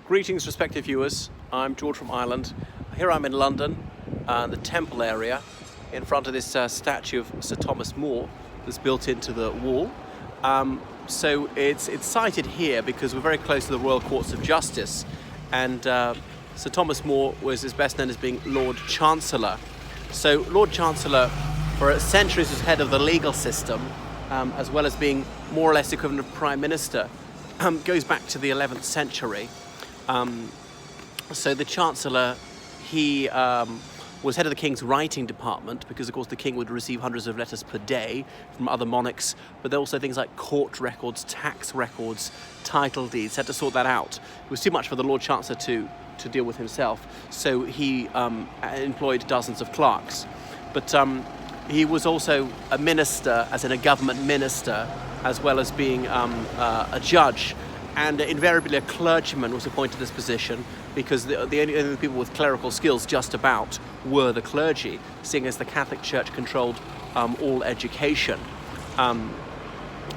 Greetings, respected viewers. I'm George from Ireland. Here I'm in London, the Temple area, in front of this statue of Sir Thomas More that's built into the wall. So it's sited here because we're very close to the Royal Courts of Justice, and Sir Thomas More is best known as being Lord Chancellor. So Lord Chancellor, for centuries, was head of the legal system, as well as being more or less equivalent of Prime Minister. Goes back to the 11th century. So the Chancellor, he was head of the King's writing department because, of course, the King would receive hundreds of letters per day from other monarchs, but there were also things like court records, tax records, title deeds. Had to sort that out. It was too much for the Lord Chancellor to deal with himself, so he employed dozens of clerks. But he was also a minister, as in a government minister, as well as being a judge. And invariably a clergyman was appointed to this position because the only people with clerical skills just about were the clergy, seeing as the Catholic Church controlled all education.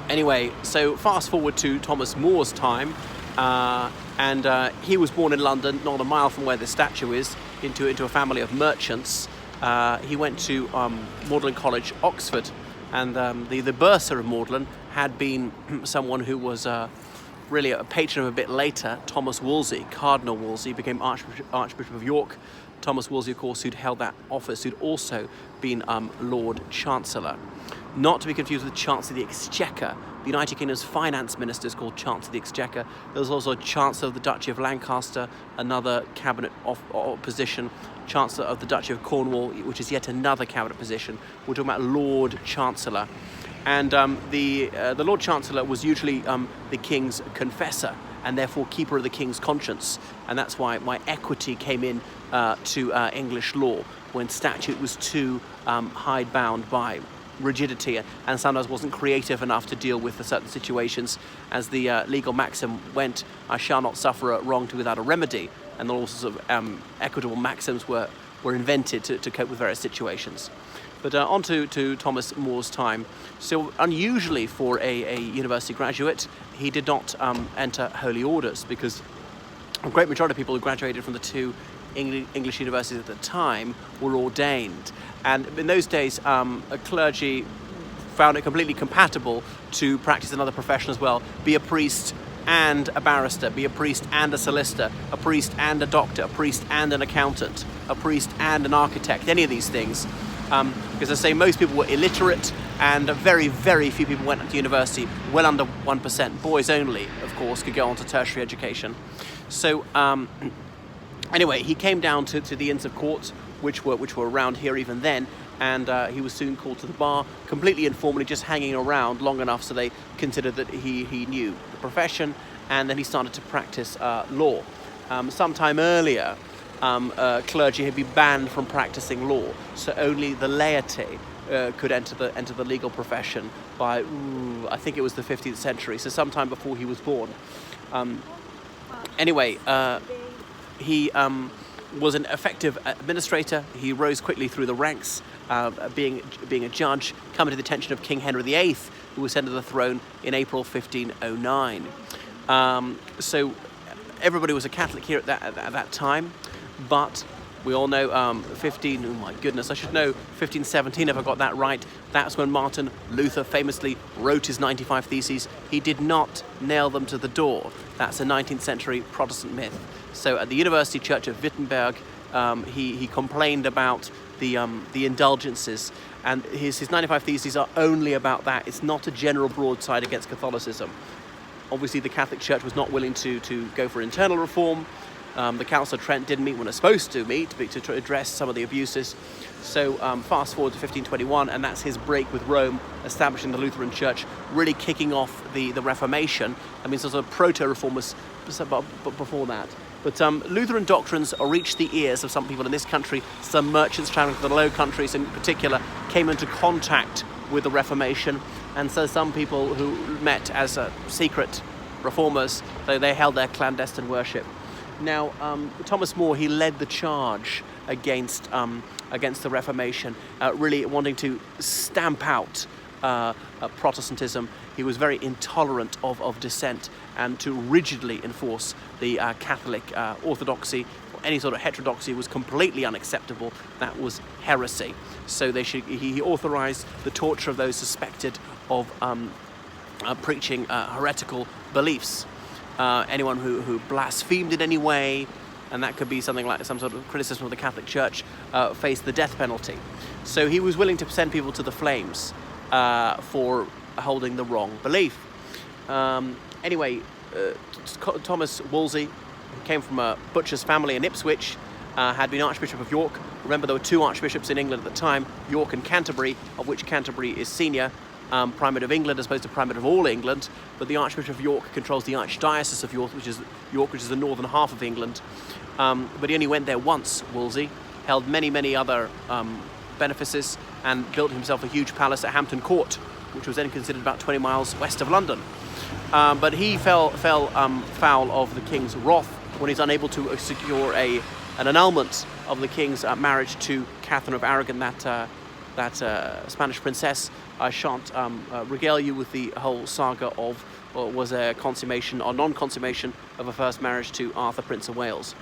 Anyway, so fast forward to Thomas More's time, and he was born in London, not a mile from where the statue is, into a family of merchants. He went to Magdalen College, Oxford, and the bursar of Magdalen had been someone who was really a patron of a bit later, Thomas Wolsey. Cardinal Wolsey became Archbishop of York. Thomas Wolsey, of course, who'd held that office, who'd also been Lord Chancellor. Not to be confused with Chancellor of the Exchequer. The United Kingdom's finance minister is called Chancellor of the Exchequer. There was also Chancellor of the Duchy of Lancaster, another cabinet position. Chancellor of the Duchy of Cornwall, which is yet another cabinet position. We're talking about Lord Chancellor. And the Lord Chancellor was usually the King's confessor and therefore keeper of the King's conscience. And that's why equity came in to English law when statute was too hidebound by rigidity and sometimes wasn't creative enough to deal with certain situations. As the legal maxim went, I shall not suffer a wrong without a remedy. And all sorts of equitable maxims were invented to cope with various situations. But on to Thomas More's time. So unusually for a university graduate, he did not enter holy orders because a great majority of people who graduated from the two English universities at the time were ordained. And in those days, a clergy found it completely compatible to practice another profession as well, be a priest and a barrister, be a priest and a solicitor, a priest and a doctor, a priest and an accountant, a priest and an architect, any of these things. Because I say most people were illiterate and very, very few people went to university, well under 1%. Boys only, of course, could go on to tertiary education. So anyway, he came down to the Inns of Court, which were around here even then, and he was soon called to the bar, completely informally, just hanging around long enough so they considered that he knew the profession, and then he started to practice law. Sometime earlier, clergy had been banned from practicing law, so only the laity could enter the legal profession by, I think it was the 15th century, so sometime before he was born. Anyway, he was an effective administrator. He rose quickly through the ranks, being a judge, coming to the attention of King Henry VIII, who was sent to the throne in April 1509. So everybody was a Catholic here at that time. But we all know 1517, if I got that right, that's when Martin Luther famously wrote his 95 Theses. He did not nail them to the door. That's a 19th century Protestant myth. So at the University Church of Wittenberg, he complained about the indulgences, and his 95 Theses are only about that. It's not a general broadside against Catholicism. Obviously, the Catholic Church was not willing to go for internal reform. The Council of Trent didn't meet when it's supposed to meet to address some of the abuses. So fast forward to 1521, and that's his break with Rome, establishing the Lutheran Church, really kicking off the Reformation. I mean, sort of proto-reformers before that. But Lutheran doctrines reached the ears of some people in this country. Some merchants traveling to the Low Countries in particular came into contact with the Reformation. And so some people who met as secret reformers, they held their clandestine worship. Now, Thomas More, he led the charge against the Reformation, really wanting to stamp out Protestantism he was very intolerant of dissent, and to rigidly enforce the Catholic orthodoxy or any sort of heterodoxy was completely unacceptable. That was heresy. So he authorized the torture of those suspected of preaching heretical beliefs. Anyone who blasphemed in any way, and that could be something like some sort of criticism of the Catholic Church, faced the death penalty. So he was willing to send people to the flames for holding the wrong belief. Anyway, Thomas Wolsey, who came from a butcher's family in Ipswich, had been Archbishop of York. Remember, there were two archbishops in England at the time, York and Canterbury, of which Canterbury is senior, Primate of England as opposed to Primate of all England. But the Archbishop of York controls the Archdiocese of York, which is the northern half of England. But he only went there once, Wolsey, held many other benefices, and built himself a huge palace at Hampton Court, which was then considered about 20 miles west of London. But he fell foul of the king's wrath when he's unable to secure an annulment of the king's marriage to Catherine of Aragon, that Spanish princess. I shan't regale you with the whole saga of what was a consummation or non-consummation of a first marriage to Arthur, Prince of Wales.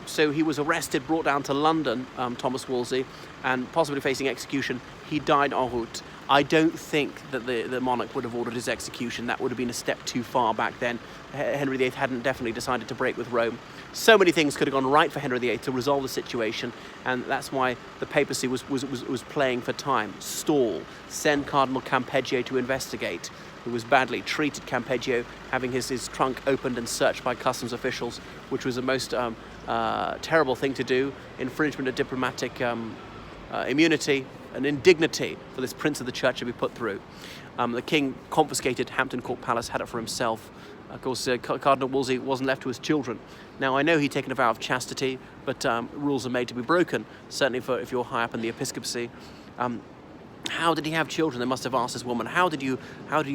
So he was arrested, brought down to London, Thomas Wolsey, and possibly facing execution. He died en route. I don't think that the monarch would have ordered his execution. That would have been a step too far back then. Henry VIII hadn't definitely decided to break with Rome. So many things could have gone right for Henry VIII to resolve the situation, and that's why the papacy was playing for time. Stall, send Cardinal Campeggio to investigate, who was badly treated. Campeggio having his trunk opened and searched by customs officials, which was the most terrible thing to do, infringement of diplomatic immunity, an indignity for this prince of the church to be put through. The king confiscated Hampton Court Palace, had it for himself. Of course, Cardinal Wolsey wasn't left to his children. Now, I know he'd taken a vow of chastity, but rules are made to be broken, certainly if you're high up in the episcopacy. How did he have children? They must have asked this woman, how did you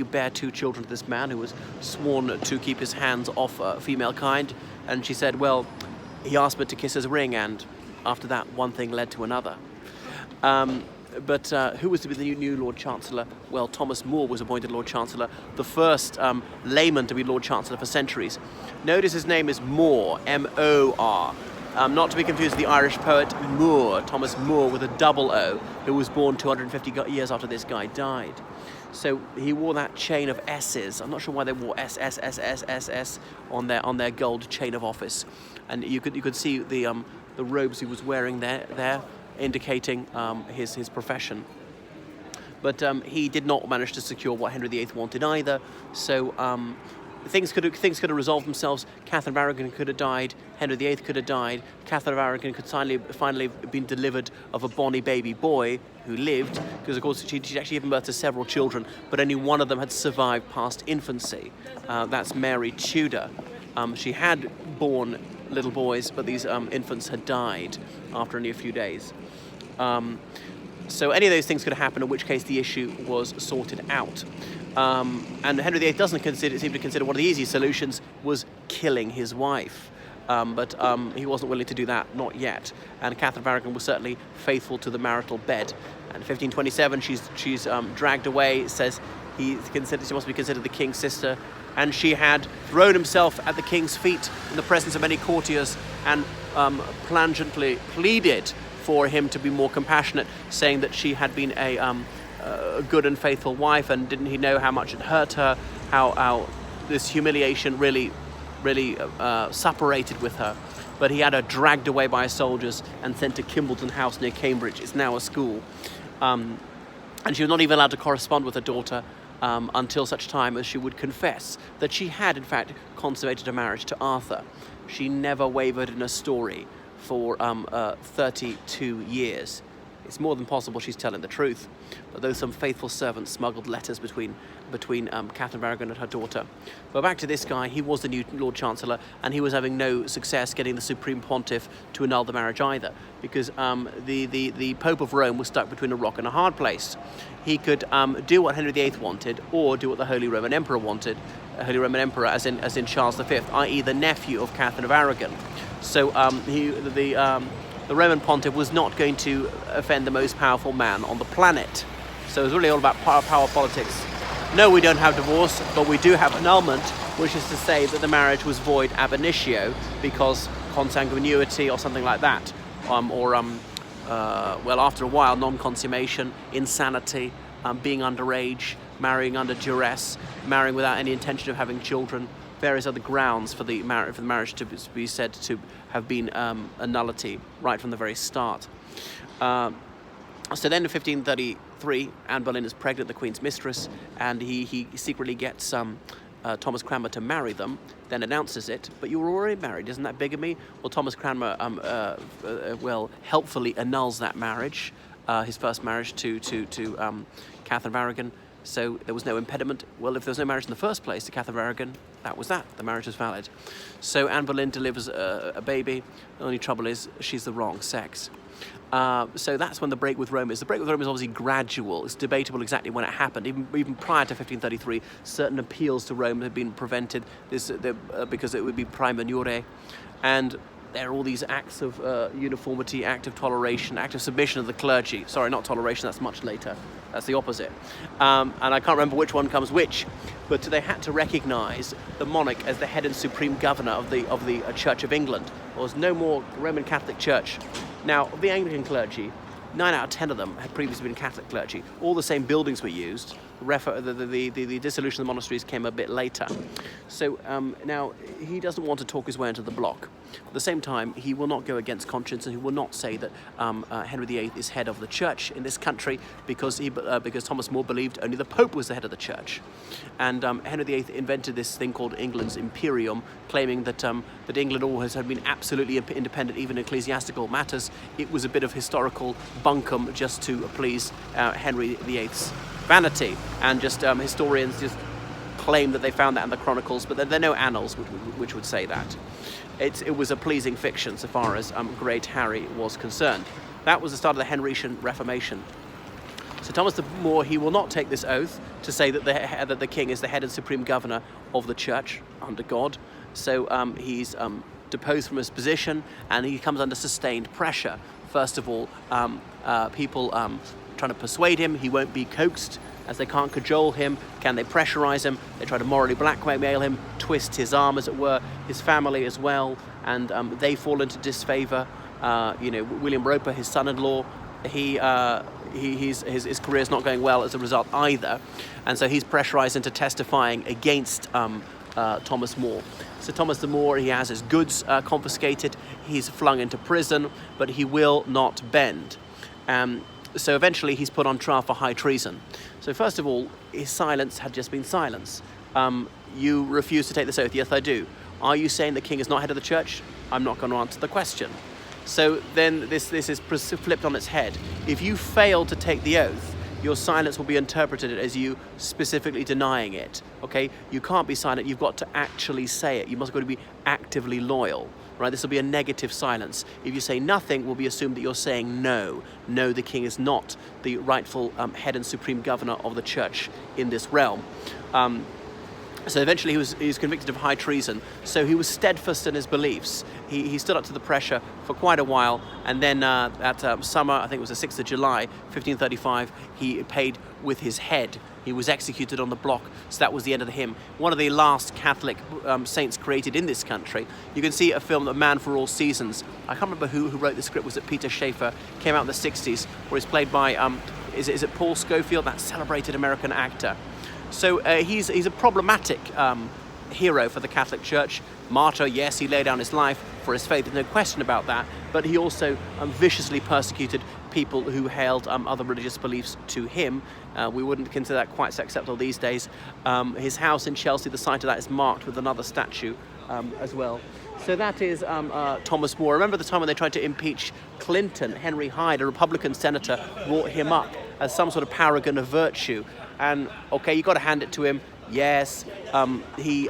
bear two children to this man who was sworn to keep his hands off female kind? And she said, well, he asked me to kiss his ring, and after that, one thing led to another. But who was to be the new Lord Chancellor? Well, Thomas More was appointed Lord Chancellor, the first layman to be Lord Chancellor for centuries. Notice his name is More, M-O-R. Not to be confused with the Irish poet Moore, Thomas More with a double O, who was born 250 years after this guy died. So he wore that chain of S's. I'm not sure why they wore S, S, S, S, S, S on their gold chain of office. And you could see the robes he was wearing there indicating his profession. But he did not manage to secure what Henry VIII wanted either. So things could have resolved themselves. Catherine of Aragon could have died. Henry VIII could have died. Catherine of Aragon could finally have been delivered of a bonny baby boy who lived, because of course she'd actually given birth to several children, but only one of them had survived past infancy. That's Mary Tudor. She had born little boys, but these infants had died after only a few days. So any of those things could have happened, in which case the issue was sorted out. And Henry VIII doesn't seem to consider one of the easiest solutions was killing his wife. But he wasn't willing to do that, not yet. And Catherine of Aragon was certainly faithful to the marital bed. And in 1527, she's dragged away. It says she must be considered the king's sister. And she had thrown himself at the king's feet in the presence of many courtiers and plangently pleaded for him to be more compassionate, saying that she had been a good and faithful wife, and didn't he know how much it hurt her, how this humiliation really suppurated with her. But he had her dragged away by his soldiers and sent to Kimbleton House near Cambridge. It's now a school. And she was not even allowed to correspond with her daughter until such time as she would confess that she had, in fact, consummated a marriage to Arthur. She never wavered in a story for 32 years. It's more than possible she's telling the truth, but though some faithful servants smuggled letters between Catherine of Aragon and her daughter. But back to this guy, he was the new Lord Chancellor, and he was having no success getting the Supreme Pontiff to annul the marriage either, because the Pope of Rome was stuck between a rock and a hard place. He could do what Henry VIII wanted, or do what the Holy Roman Emperor wanted. Holy Roman Emperor, as in Charles V, i.e. the nephew of Catherine of Aragon. So the Roman Pontiff was not going to offend the most powerful man on the planet. So it was really all about power politics. no, we don't have divorce, but we do have annulment, which is to say that the marriage was void ab initio because consanguinity or something like that, well, after a while, non-consummation, insanity, being underage, marrying under duress, marrying without any intention of having children, various other grounds for the marriage to be said to have been a nullity right from the very start. So then in 1533, Anne Boleyn is pregnant, the Queen's mistress, and he secretly gets Thomas Cranmer to marry them, then announces it. But you were already married, isn't that bigamy? Well, Thomas Cranmer helpfully annuls that marriage, his first marriage to Catherine of Aragon. So there was no impediment. Well, if there was no marriage in the first place to Catherine of Aragon, that was that. The marriage was valid. So Anne Boleyn delivers a baby. The only trouble is she's the wrong sex. So that's when the break with Rome is. The break with Rome is obviously gradual. It's debatable exactly when it happened. Even prior to 1533, certain appeals to Rome had been prevented because it would be prima nure. And there are all these acts of uniformity, act of toleration, act of submission of the clergy. Sorry, not toleration, that's much later. That's the opposite. And I can't remember which one comes which, but they had to recognise the monarch as the head and supreme governor of the Church of England. There was no more Roman Catholic Church. Now, of the Anglican clergy, 9 out of 10 of them had previously been Catholic clergy. All the same buildings were used. The dissolution of the monasteries came a bit later. So now he doesn't want to talk his way into the block. At the same time, he will not go against conscience, and he will not say that Henry VIII is head of the church in this country because Thomas More believed only the Pope was the head of the church. And Henry VIII invented this thing called England's Imperium, claiming that England always had been absolutely independent, even in ecclesiastical matters. It was a bit of historical bunkum just to please Henry VIII's vanity, and just historians just claim that they found that in the chronicles, but there are no annals which would say that. It was a pleasing fiction so far as Great Harry was concerned. That was the start of the Henrician Reformation. So Thomas More, he will not take this oath to say that the king is the head and supreme governor of the church under God. So he's deposed from his position, and he comes under sustained pressure. First of all, people trying to persuade him. He won't be coaxed, as they can't cajole him. Can they pressurize him? They try to morally blackmail him, twist his arm, as it were, his family as well, and they fall into disfavor. William Roper, his son-in-law, his career's not going well as a result either, and so he's pressurized into testifying against Thomas More. So Thomas the More, he has his goods confiscated, he's flung into prison, but he will not bend. So eventually he's put on trial for high treason. So first of all, his silence had just been silence. You refuse to take this oath? Yes, I do. Are you saying the king is not head of the church? I'm not going to answer the question. So then this is flipped on its head. If you fail to take the oath, your silence will be interpreted as you specifically denying it. Okay? You can't be silent. You've got to actually say it. You must go to be actively loyal. Right? This will be a negative silence. If you say nothing, will be assumed that you're saying no. No, the king is not the rightful head and supreme governor of the church in this realm. So eventually he was convicted of high treason. So he was steadfast in his beliefs. He stood up to the pressure for quite a while, and then at summer, I think it was the 6th of July, 1535, he paid with his head. He was executed on the block, so that was the end of him. One of the last Catholic saints created in this country. You can see a film, A Man for All Seasons. I can't remember who wrote the script. Was it Peter Schaefer? Came out in the 60s, where he's played by, is it Paul Scofield, that celebrated American actor. So he's a problematic hero for the Catholic Church. Martyr, yes, he laid down his life for his faith, there's no question about that, but he also viciously persecuted people who held other religious beliefs to him. We wouldn't consider that quite so acceptable these days. His house in Chelsea, the site of that is marked with another statue as well. So that is Thomas More. Remember the time when they tried to impeach Clinton? Henry Hyde, a Republican senator, brought him up as some sort of paragon of virtue. And okay, you got to hand it to him. Yes, he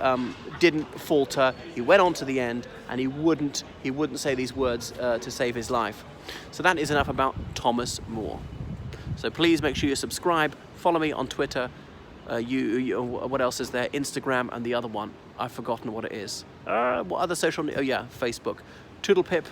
didn't falter. He went on to the end, and he wouldn't say these words to save his life. So that is enough about Thomas More. So please make sure you subscribe. Follow me on Twitter. What else is there? Instagram, and the other one, I've forgotten what it is. What other social? Oh yeah, Facebook. Toodle pip.